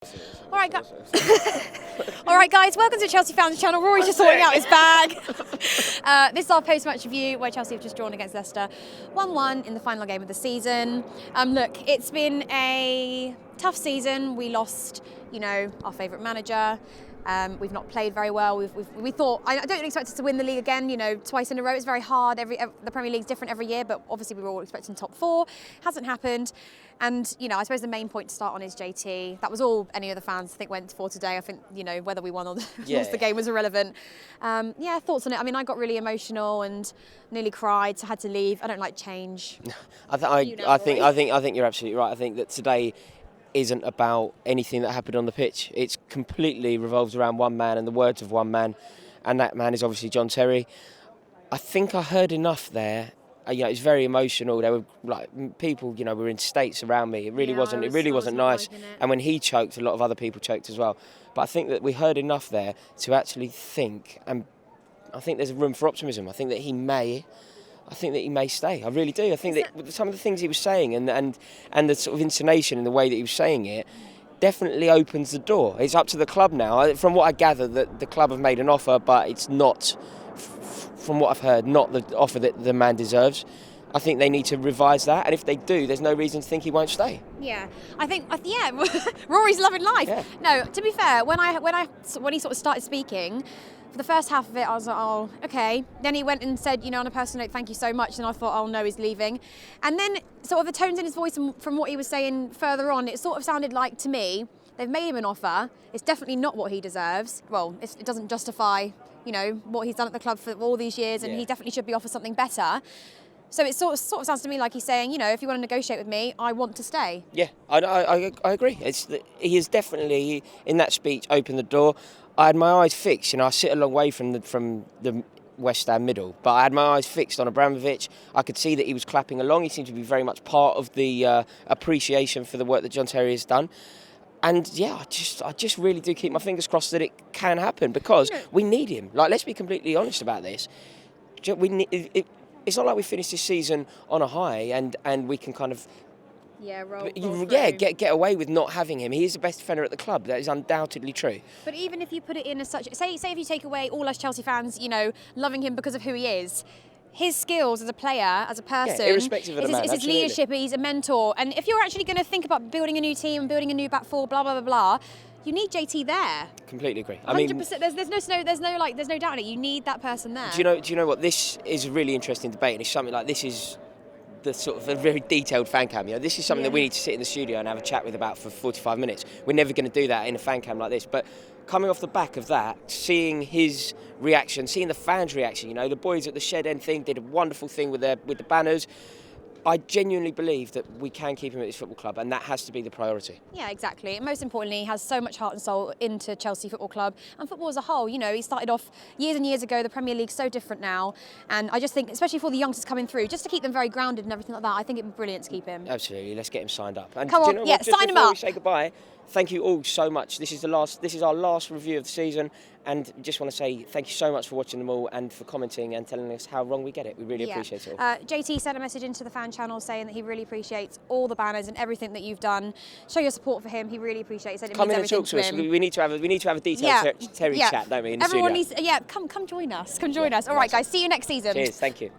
All right, all right, guys, welcome to Chelsea Fans Channel. Rory's just sorting out his bag. This is our post-match review where Chelsea have just drawn against Leicester 1-1 in the final game of the season. Look, it's been a tough season. We lost, our favourite manager. We've not played very well. We thought, I don't expect us to win the league again, twice in a row. It's very hard. The Premier League's different every year, but obviously we were all expecting top four. Hasn't happened. And, I suppose the main point to start on is JT. That was all any of the fans, I think, went for today. I think, whether we won or lost the game was irrelevant. Thoughts on it. I mean, I got really emotional and nearly cried, so I had to leave. I don't like change. I think you're absolutely right. I think that today isn't about anything that happened on the pitch. It's completely revolves around one man and the words of one man, and that man is obviously John Terry. I think I heard enough there. It's very emotional. There were people, were in states around me. It really wasn't nice. And when he choked, a lot of other people choked as well. But I think that we heard enough there to actually think, and I think there's room for optimism. I think that he may stay. I really do. I think that some of the things he was saying and the sort of intonation and the way that he was saying it definitely opens the door. It's up to the club now. From what I gather, that the club have made an offer, but it's not, from what I've heard, not the offer that the man deserves. I think they need to revise that, and if they do, there's no reason to think he won't stay. Yeah, I think Rory's loving life. Yeah. No, to be fair, when he sort of started speaking, for the first half of it, I was like, oh, okay. Then he went and said, on a personal note, thank you so much. And I thought, oh no, he's leaving. And then sort of the tones in his voice and from what he was saying further on, it sort of sounded like to me, they've made him an offer. It's definitely not what he deserves. Well, it doesn't justify, what he's done at the club for all these years, and he definitely should be offered something better. So it sort of sounds to me like he's saying, if you want to negotiate with me, I want to stay. Yeah, I agree. He has definitely, in that speech, opened the door. I had my eyes fixed. I sit a long way from the West Ham middle, but I had my eyes fixed on Abramovich. I could see that he was clapping along. He seemed to be very much part of the appreciation for the work that John Terry has done. And I just really do keep my fingers crossed that it can happen, because we need him. Let's be completely honest about this. It's not like we finished this season on a high and we can kind of get away with not having him. He is the best defender at the club. That is undoubtedly true. But even if you put it in as such, say if you take away all us Chelsea fans, loving him because of who he is, his skills as a player, as a person, irrespective of the man, is his leadership. He's a mentor. And if you're actually going to think about building a new team and building a new back four, blah blah blah blah, you need JT there. Completely agree. 100%. There's no doubt in it. You need that person there. Do you know what? This is a really interesting debate, and it's something like this is the sort of a very detailed fan cam. This is something that we need to sit in the studio and have a chat with about for 45 minutes. We're never going to do that in a fan cam like this. But coming off the back of that, seeing his reaction, seeing the fans' reaction, the boys at the shed end thing did a wonderful thing with the banners. I genuinely believe that we can keep him at this football club, and that has to be the priority. Yeah, exactly. And most importantly, he has so much heart and soul into Chelsea Football Club and football as a whole. He started off years and years ago. The Premier League's so different now. And I just think, especially for the youngsters coming through, just to keep them very grounded and everything like that, I think it'd be brilliant to keep him. Absolutely. Let's get him signed up. And come on, sign him up. Before we say goodbye, thank you all so much. This is our last review of the season, and just want to say thank you so much for watching them all and for commenting and telling us how wrong we get it. We really appreciate it all. JT sent a message into the fan channel saying that he really appreciates all the banners and everything that you've done. Show your support for him. He really appreciates it. Come in and talk to us. We need to have a detailed Terry chat, don't we? In the Everyone studio. needs. Come join us. Come join us. All right, guys. See you next season. Cheers. Thank you.